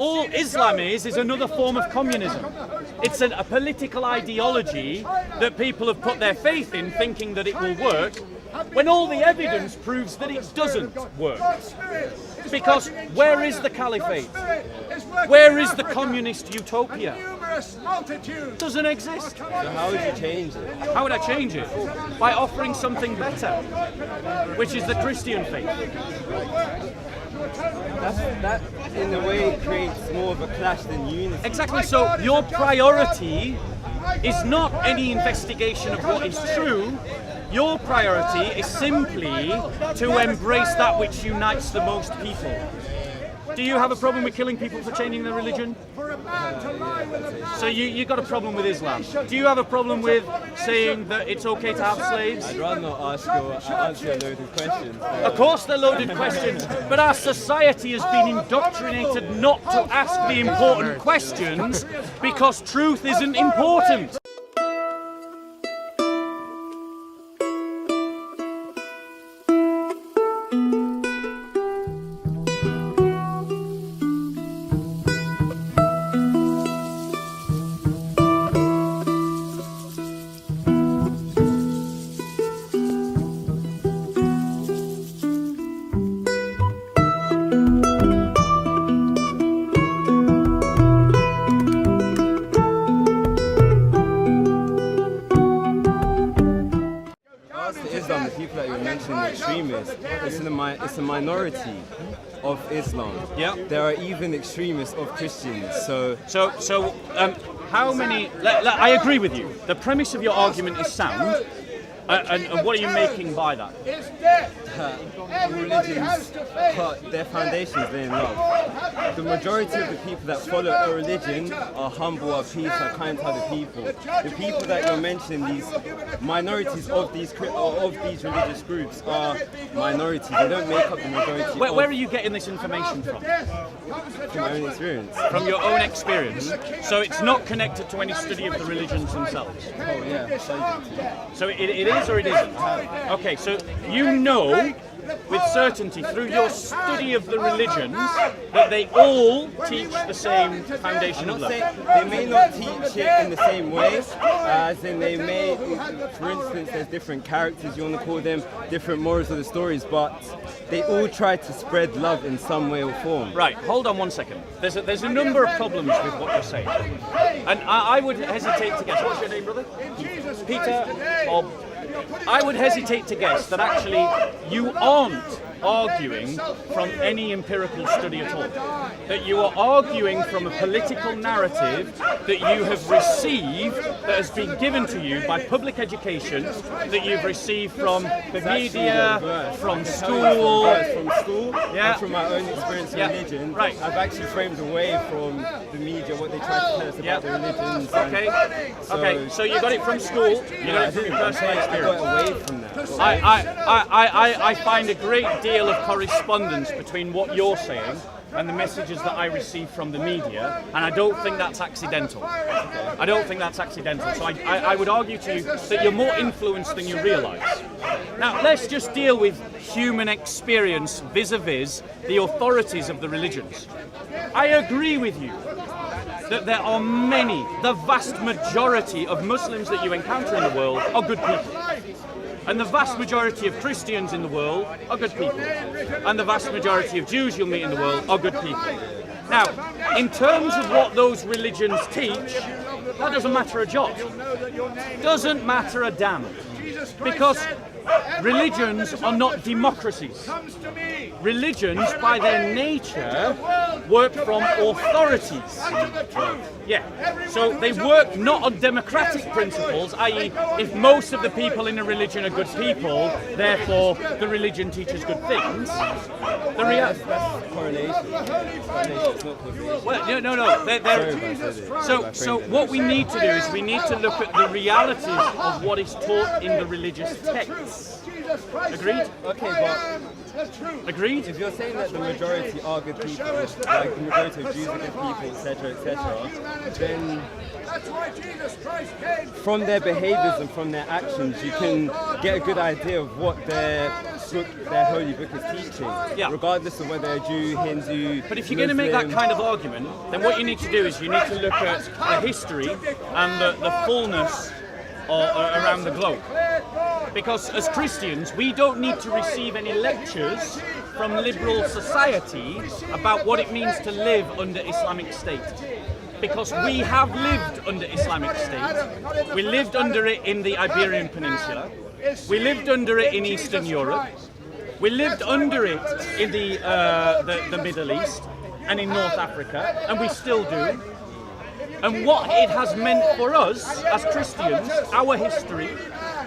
All Islam is another form of communism. It's a political ideology that people have put their faith in, thinking that it will work, when all the evidence proves that it doesn't work. Because where is the caliphate? Where is the communist utopia? It doesn't exist. So how would you change it? How would I change it? By offering something better, which is the Christian faith. That in a way creates more of a clash than unity. Exactly, so your priority is not any investigation of what is true. Your priority is simply to embrace that which unites the most people. Do you have a problem with killing people for changing their religion? So you got a problem with Islam. Do you have a problem with saying that it's okay to have slaves? I'd rather not answer a loaded question. Of course they're loaded questions, but our society has been indoctrinated not to ask the important questions because truth isn't important. Islam, the people that you're mentioning, the extremists, it's a minority of Islam. Yeah. There are even extremists of Christians. So how many? I agree with you. The premise of your argument is sound. And what are you making by that? Religions, their foundations lay in love. The majority of the people that follow a religion are humble, are peace, are kind to other people. The people that you're mentioning, these minorities of these religious groups, are minorities. They don't make up the majority. Where are you getting this information from? From my own experience. From your own experience. So it's not connected to any study of the religions themselves. Oh yeah. So it is or it isn't? Okay, so you know with certainty through your study of the religions that they all teach the same foundation of love. They may not teach it in the same way, as in they may, for instance, there's different characters, you want to call them, different morals of the stories, but they all try to spread love in some way or form. Right, hold on 1 second. There's a number of problems with what you're saying. And I would hesitate to guess. What's your name, brother? Peter? Bob? I would hesitate to guess that actually you aren't arguing from any empirical study at all. That you are arguing from a political narrative that you have received, that has been given to you by public education, that you've received from the media, from school. Yeah. And from my own experience in religion. Right. I've actually framed away from the media what they try to tell us about the religions. Okay, so you got it from school, you got it from your personal experience. I got away from that. I find a great deal of correspondence between what you're saying and the messages that I receive from the media, and I don't think that's accidental. I don't think that's accidental. So I would argue to you that you're more influenced than you realise. Now, let's just deal with human experience vis-a-vis the authorities of the religions. I agree with you that there are many, the vast majority of Muslims that you encounter in the world are good people. And the vast majority of Christians in the world are good people. And the vast majority of Jews you'll meet in the world are good people. Now, in terms of what those religions teach, that doesn't matter a jot. Doesn't matter a damn. Because religions are not democracies. Religions, by their nature, work from authorities. Yeah. So they work not on democratic principles, i.e., if most of the people in a religion are good people, therefore the religion teaches good things. The reality. Correlation. Well, no. So what we need to do is we need to look at the realities of what is taught in the religious texts. Agreed? Okay, but agreed? if you're saying that the majority are good people, like the majority of Jews are good people, etc., then from their behaviours and from their actions, you can get a good idea of what their book, their holy book is teaching, regardless of whether they're Jew, Hindu. But if you're going to make that kind of argument, then what you need to do is you need to look at the history and the fullness around the globe. Because as Christians, we don't need to receive any lectures from liberal society about what it means to live under Islamic State. Because we have lived under Islamic State. We lived under it in the Iberian Peninsula. We lived under it in Eastern Europe. We lived under it in the Middle East and in North Africa, and we still do. And what it has meant for us as Christians, our history,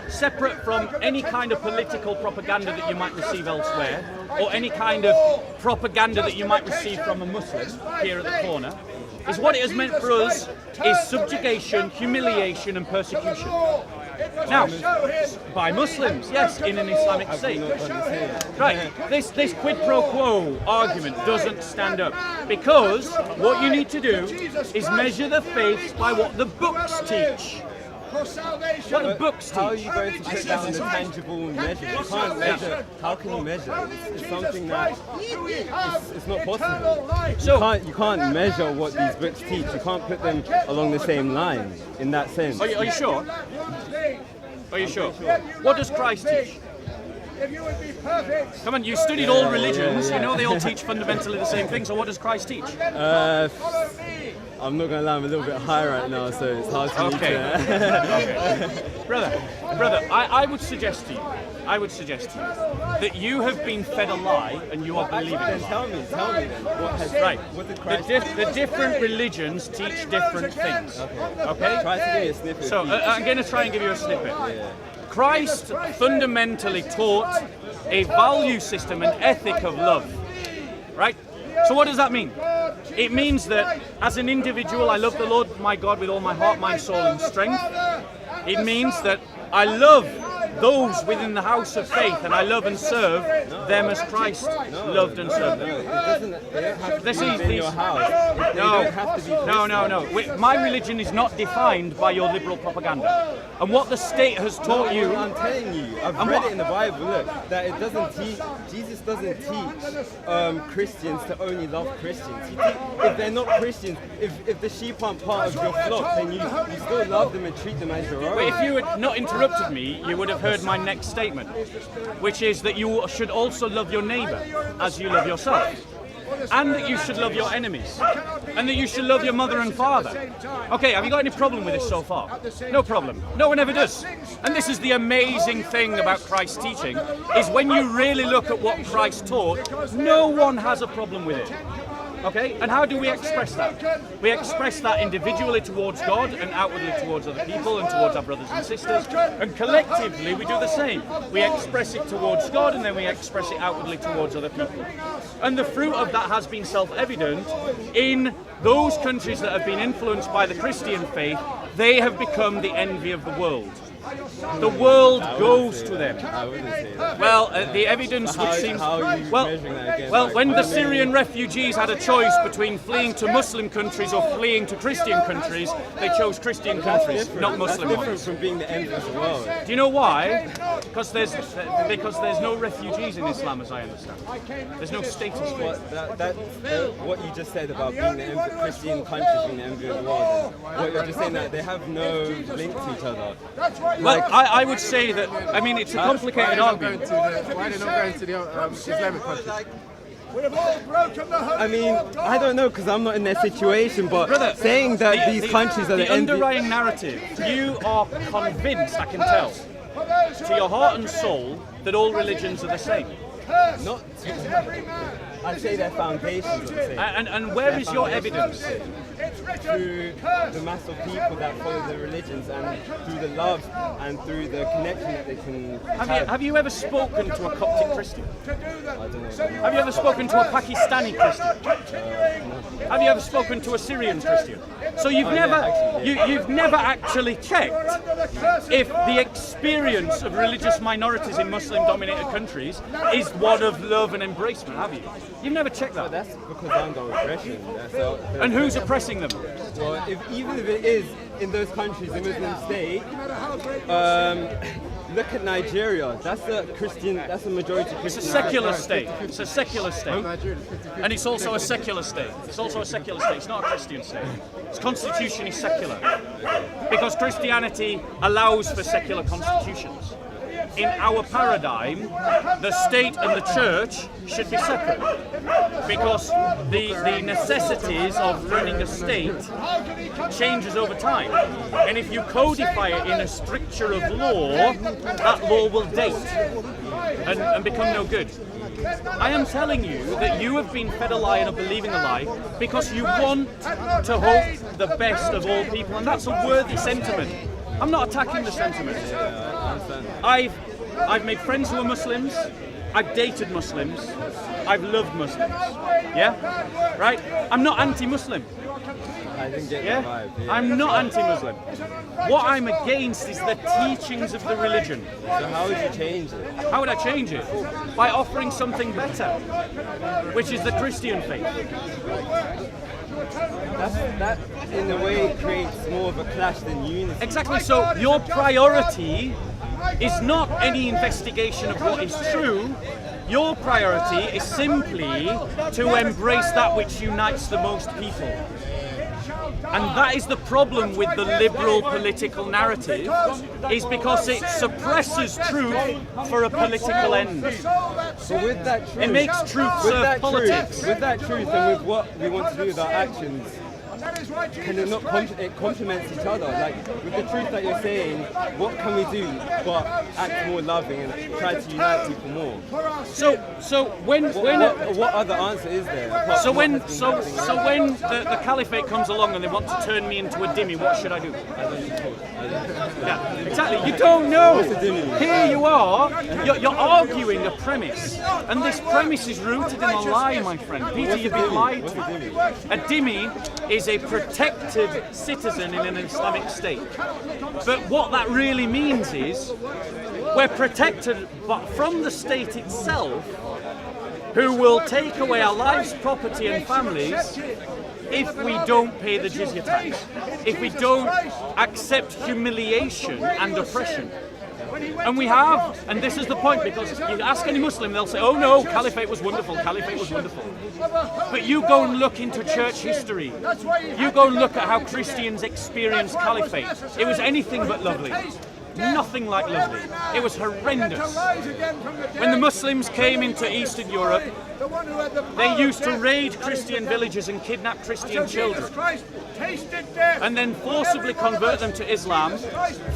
separate from any kind of political propaganda that you might receive elsewhere, or any kind of propaganda that you might receive from a Muslim here at the corner, is what it has meant for us is subjugation, humiliation and persecution. Now, by Muslims, yes, in an Islamic state. Right, this quid pro quo argument doesn't stand up, because what you need to do is measure the faith by what the books teach. What the books teach. How are you going to put that on a tangible measure? You can't measure. How can you measure? It's something that it's not possible. So you can't measure what these books teach. You can't put them along the same line in that sense. Are you sure? Are you sure? What does Christ teach? Come on, you studied all religions. You know they all teach fundamentally the same thing. So what does Christ teach? I'm not going to lie, I'm a little bit high right now, so it's hard for me to... Okay. Brother, I would suggest to you that you have been fed a lie and you are believing a lie. Tell me then. What did Christ the different religions teach different things. Okay? Try to give me a snippet. So I'm going to try and give you a snippet. Yeah. Christ fundamentally taught a value system, an ethic of love. Right? So what does that mean? It means that as an individual, I love the Lord my God with all my heart, mind, soul and strength. It means that I love those within the house of faith, and I love and serve them as Christ loved and served them. No. My religion is not defined by your liberal propaganda. And what the state has taught you... I'm telling you, I've read it in the Bible, look, that it doesn't teach, Jesus doesn't teach Christians to only love Christians. If they're not Christians, if the sheep aren't part of your flock, then you still love them and treat them as your own. But if you had not interrupted me, you would have heard my next statement, which is that you should also love your neighbour as you love yourself, and that you should love your enemies, and that you should love your mother and father. Okay, have you got any problem with this so far? No problem. No one ever does. And this is the amazing thing about Christ's teaching, is when you really look at what Christ taught, no one has a problem with it. Okay, and how do we express that? We express that individually towards God and outwardly towards other people and towards our brothers and sisters, and collectively we do the same. We express it towards God and then we express it outwardly towards other people. And the fruit of that has been self-evident in those countries that have been influenced by the Christian faith. They have become the envy of the world. The world goes to them. I wouldn't say that. Well, the evidence would seem... Well, when the Syrian refugees had a choice between fleeing to Muslim countries or fleeing to Christian countries, they chose Christian countries, not Muslim ones. ones. From being the envy of the world. Do you know why? Because there's no refugees in Islam, as I understand. There's no status quo. What you just said about being the envy, Christian countries being the envy of the world, what you're just saying that they have no link to each other. Well, I would say that, I mean, it's a complicated argument. Why are they not going to the Islamic countries? I mean, I don't know because I'm not in their situation, but Brother, saying that these countries are the envy... underlying narrative, you are convinced, I can tell, to your heart and soul, that all religions are the same. Not... I'd say their foundations are the same. And where is your evidence? Through the mass of people that follow the religions, and through the love and through the connection that they can have you ever spoken to a Coptic Christian? I don't know. Have you ever spoken to a Pakistani Christian? No. Have you ever spoken to a Syrian Christian? So you've never actually checked if the experience of religious minorities in Muslim-dominated countries is one of love and embracement, have you? You've never checked that. That's because I'm the oppression. And who's oppressing them? Well, even if it is in those countries, the Muslim state, look at Nigeria. That's a majority Christian. It's a secular state. It's a secular state. And it's also a secular state. It's also a secular state. It's not a Christian state. Its constitution is secular. Because Christianity allows for secular constitutions. In our paradigm, the state and the church should be separate. Because the necessities of running a state changes over time. And if you codify it in a stricture of law, that law will date and become no good. I am telling you that you have been fed a lie and are believing a lie because you want to hope the best of all people, and that's a worthy sentiment. I'm not attacking the sentiment. I've made friends who are Muslims. I've dated Muslims. I've loved Muslims. Yeah? Right? I'm not anti-Muslim. I didn't get the vibe. Yeah. I'm not anti-Muslim. What I'm against is the teachings of the religion. So how would you change it? How would I change it? By offering something better, which is the Christian faith. That in a way creates more of a clash than unity. Exactly. So your priority is not any investigation of what is true. Your priority is simply to embrace that which unites the most people. And that is the problem with the liberal political narrative, is because it suppresses truth for a political end. But with that truth, It makes truth serve politics. With that truth and with what we want to do with our actions, can it not it complements each other? Like with the truth that you're saying, what can we do but act more loving and try to unite people more? So when what other answer is there? So when the caliphate comes along and they want to turn me into a dhimmi, what should I do? Yeah, exactly. You don't know. Here you are. You're arguing a premise, and this premise is rooted in a lie, my friend. Peter, you've been lied to. A dhimmi is a protected citizen in an Islamic state. But what that really means is we're protected from the state itself, who will take away our lives, property and families if we don't pay the jizya tax, if we don't accept humiliation and oppression. And we have, and this is the point, because you ask any Muslim, they'll say, oh no, caliphate was wonderful, caliphate was wonderful. But you go and look into church history, you go and look at how Christians experienced caliphate. It was anything but lovely. Nothing like lovely. It was horrendous. When the Muslims came into Eastern Europe, they used to raid Christian villages and kidnap Christian children, and then forcibly convert them to Islam,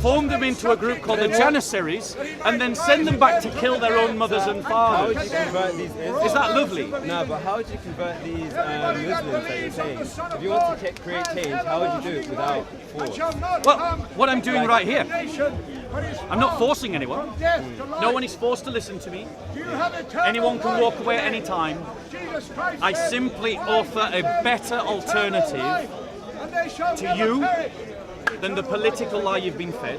form them into a group called the Janissaries, and then send them back to kill their own mothers and fathers. How would you convert these Islam? Is that lovely? No, but how would you convert these Muslims that you're saying? If you want to create change, how would you do it without force? Well, what I'm doing right here, I'm not forcing anyone. No one is forced to listen to me. Anyone can walk away at any time. I simply offer a better alternative to you than the political lie you've been fed,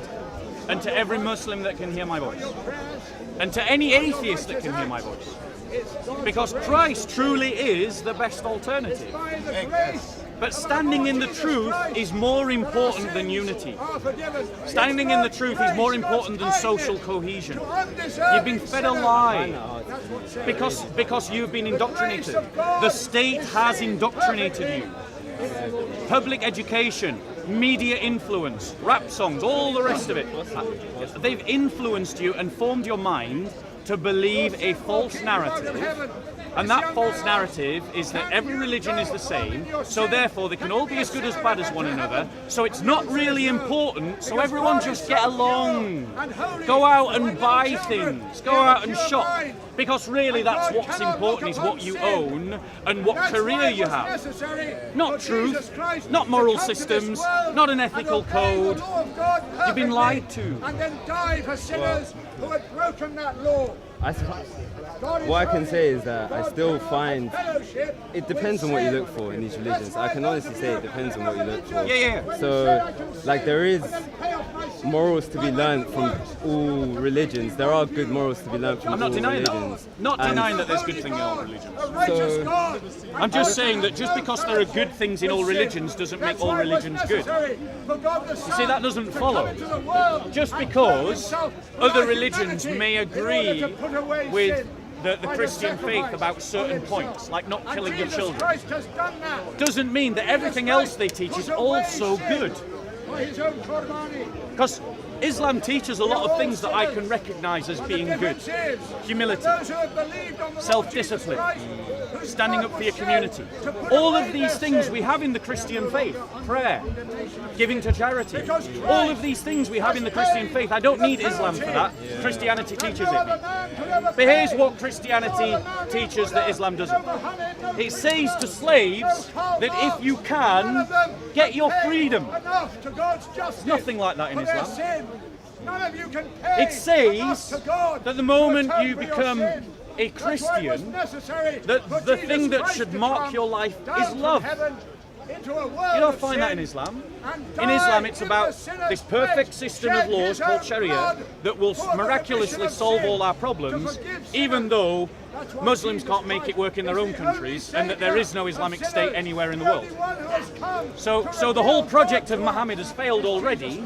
and to every Muslim that can hear my voice, and to any atheist that can hear my voice. Because Christ truly is the best alternative. But standing in the truth is more important than unity. Standing in the truth is more important than social cohesion. You've been fed a lie because you've been indoctrinated. The state has indoctrinated you. Public education, media influence, rap songs, all the rest of it. They've influenced you and formed your mind to believe a false narrative. And that false narrative is that every religion is the same, so therefore they can all be as good as bad as one another, so it's not really important, so everyone just get along. Go out and buy things, go out and shop, because really that's what's important, is what you own and what career you have. Not truth, not moral systems, not an ethical code. You've been lied to. And then die for sinners who had broken that law. What I can say is that I still find it depends on what you look for in these religions. I can honestly say it depends on what you look for. Yeah. So, like, there is morals to be learned from all religions. There are good morals to be learned from I'm all not denying religions. that. Not denying that there's good things in all religions. So, I'm just saying that just because there are good things in all religions doesn't make all religions good. You see, that doesn't follow. Just because other religions may agree with the Christian faith about certain points, like not killing your children, doesn't mean that everything else they teach is also good. Because Islam teaches a lot of things that I can recognize as being good. Humility, self-discipline, standing up for your community. All of these things we have in the Christian faith. Prayer, giving to charity. All of these things we have in the Christian faith. I don't need Islam for that. Christianity teaches it. But here's what Christianity teaches that Islam doesn't. It says to slaves that if you can, get your freedom. There's nothing like that in Islam. It says that the moment you become a Christian, that the thing that should mark your life is love. You don't find that in Islam. In Islam, it's about this perfect system of laws called Sharia that will miraculously solve all our problems, even though Muslims can't make it work in their own countries and that there is no Islamic State anywhere in the world. So the whole project of Muhammad has failed already,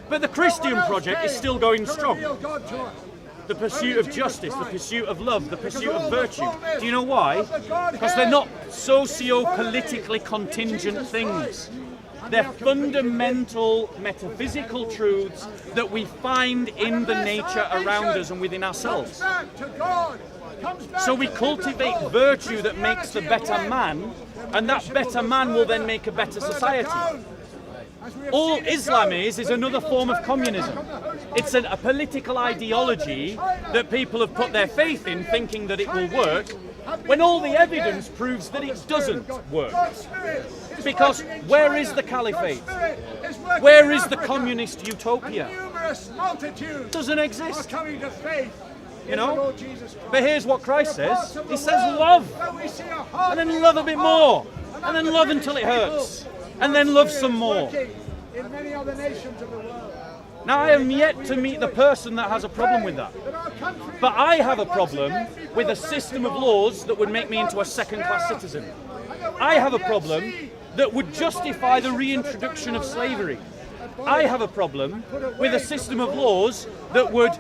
but the Christian project is still going strong. The pursuit of justice, the pursuit of love, the pursuit of virtue. Do you know why? Because they're not socio-politically contingent things. They're fundamental metaphysical truths that we find in the nature around us and within ourselves. So we cultivate virtue that makes the better man, and that better man will then make a better society. All Islam is another form of communism. It's a political ideology that people have put their faith in, thinking that it will work, when all the evidence proves that it doesn't work. Because where is the caliphate? Where is the communist utopia? It doesn't exist. You know? But here's what Christ says. He says love. And then love a bit more. And then love until it hurts. And then love some more. Now I am yet to meet the person that has a problem with that. But I have a problem with a system of laws that would make me into a second-class citizen. I have a problem that would justify the reintroduction of slavery. I have a problem with a system of laws that would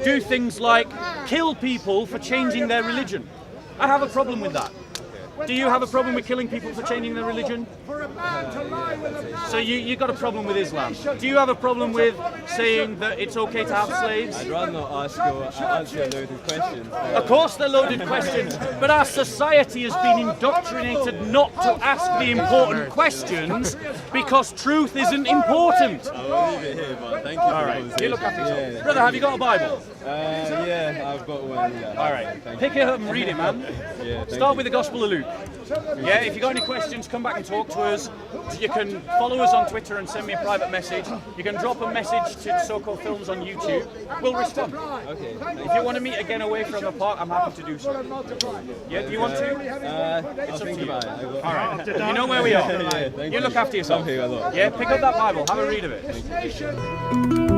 do things like kill people for changing their religion. I have a problem with that. Do you have a problem with killing people for changing their religion? So you got a problem with Islam. Do you have a problem with saying that it's okay to have slaves? I'd rather not answer a loaded question. Of course they're loaded questions, but our society has been indoctrinated not to ask the important questions because truth isn't important. I'll leave it here, but thank you. All right, you look after yourself. Brother, have you got a Bible? Yeah, I've got one. Yeah. All right, pick it up and read it, man. Start with the Gospel of Luke. Yeah, if you've got any questions, come back and talk to us. You can follow us on Twitter and send me a private message. You can drop a message to Soco Films on YouTube. We'll respond. Okay. If you want to meet again away from the park, I'm happy to do so. Yeah, do you want to? I'll think about it. All right. You know where we are. Yeah, thank You look after yourself. Thank you a lot. Yeah, pick up that Bible. Have a read of it.